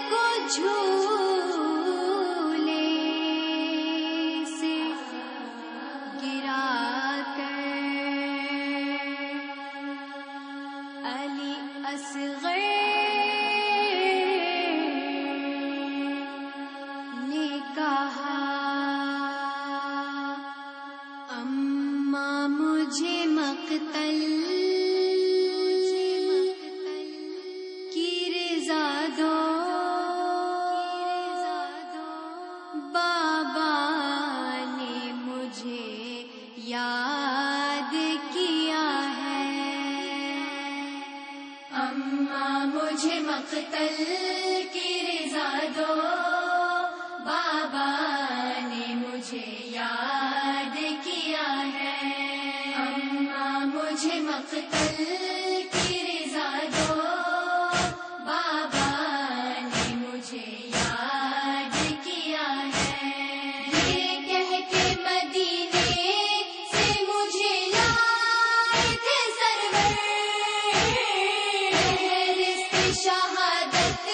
کو جھولے سے گرا کر علی اصغر نے کہا اماں مجھے مقتل کی رضا دو، بابا نے مجھے یاد کیا ہے، اماں مجھے مقتل کی رضا دو، بابا نے مجھے یاد کیا ہے، اماں مجھے مقتل کی رضا دو، بابا نے مجھے یاد کیا ہے، یہ کہہ کے مدینے سے مجھے لائے تھے سرور، فہرست شہادت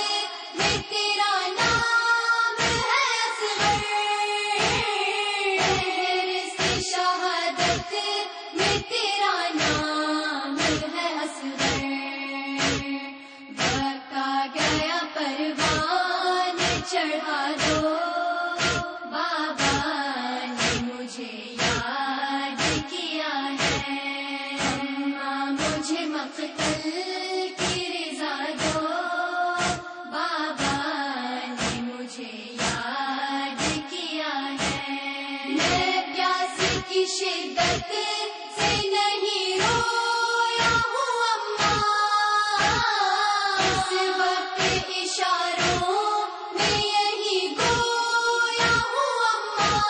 میں تیرا نام ہے اصغر، فہرست شہادت میں تیرا نام ہے اصغر، وقت آ گیا پروان چڑھا دو، بابا نے مجھے یاد کیا ہے، اماں مجھے مقتل کی رضا دو، بابا نے مجھے یاد کیا ہے، میں پیاس کی شدت سے نہیں رویا ہوں اماں، اس وقت اشاروں میں یہی گویا ہوں اماں،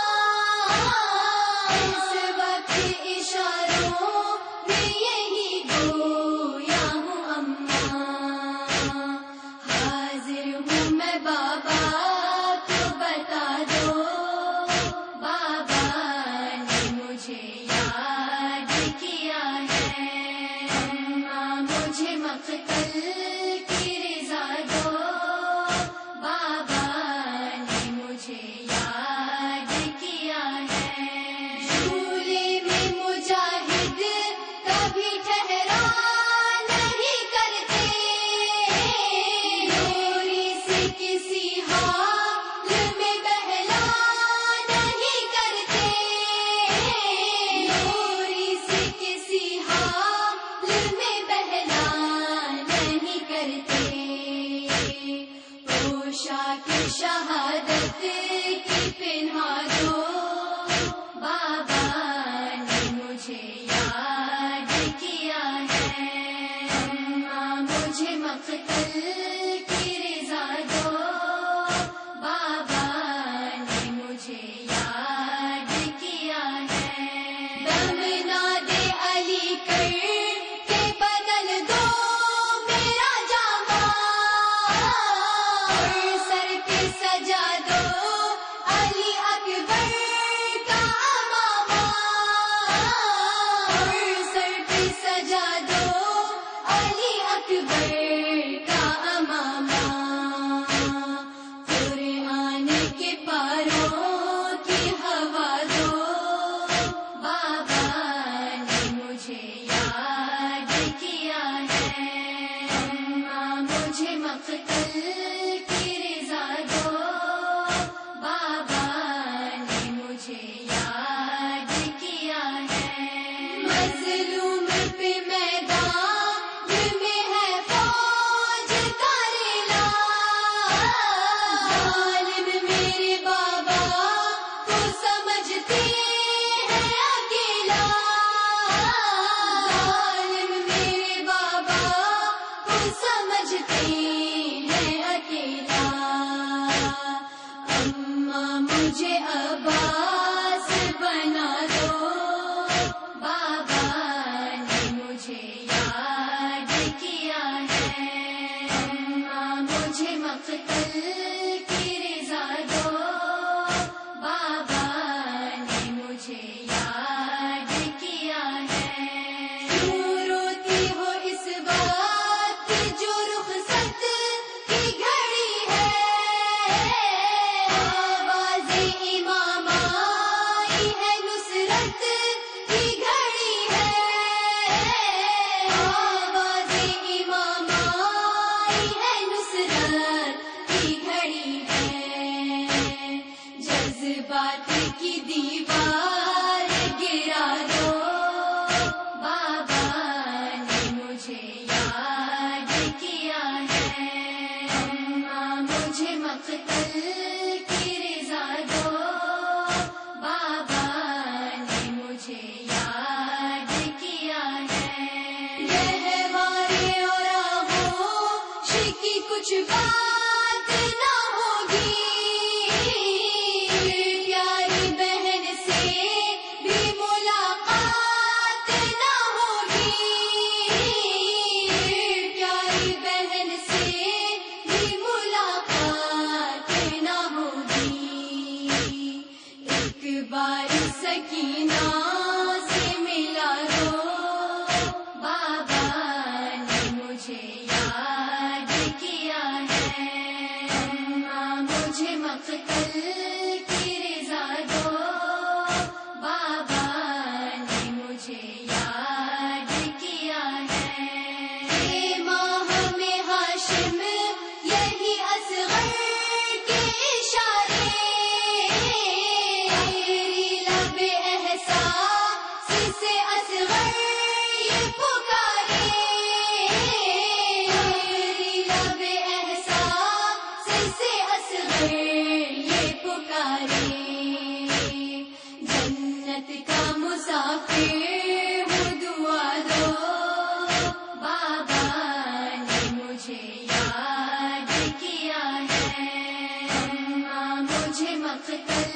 اس وقت اشاروں میں یہی گویا ہوں اماں، حاضر ہوں میں بابا تو بتا دو، بابا نے مجھے یاد کیا ہے، اماں مجھے مقتل کی رضا دو، بابا نے مجھے یاد کیا ہے، جھولے میں مجاہد کبھی ٹھہرا نہیں کرتے، لوری سے کسی حال میں بہلا نہیں کرتے، لوری سے کسی حال میں بہلا نہیں کرتے، پوشاک شہادت کی پہنا دو، بابا نے مجھے یاد کیا ہے، اماں مجھے مقتل کی رضا دو، بابا نے مجھے یاد کیا ہے، دم نہ دے علی کر کے بدل دو میرا جامہ، اور سر پہ سجا دو علی اکبر کا امامہ، اور سر پہ سجا دو علی اکبر کا امامہ، قرآن کے پاروں کی ہوا دو، بابا نے مجھے یاد کیا ہے، اماں مجھے مقتل کی رضا دو، بابا نے مجھے یاد کیا ہے، مظلوم پہ میدان میں ہے فوج کا ریلا، ظالم میرے بابا کو سمجھتے ہیں اکیلا، ظالم میرے بابا کو سمجھتے ہیں اکیلا، اماں مجھے عباس بنا دو، بابا نے مجھے یاد کیا ہے، اماں مجھے مقتل کی رضا دو، بابا نے مجھے یاد کیا ہے، کیوں روتی ہو اس بات جو رخصت مقتل کی رضا دو، بابا نے مجھے یاد کیا ہے۔ گہوارے اور آغوش کی کچھ بات نہ ہوگی، پیاری بہن سے بھی ملاقات نہ ہوگی، پیاری بہن سے بھی ملاقات نہ ہوگی۔ ایک بار سکینہ سے ملا دو، بابا نے مجھے یاد کیا ہے۔ اماں مجھے مقتل کی رضا دو، بابا نے مجھے یاد کیا ہے۔ ماہ میں ہاشم یہی اصغر کے اشارے، تیری لب احساس سے اصغر یہ پکارے، تیری لب احساس سے اصغر یہ پکارے۔ جنت کا مسافر ہوں دعا دو، بابا نے مجھے یاد کیا ہے۔ اماں مجھے مقتل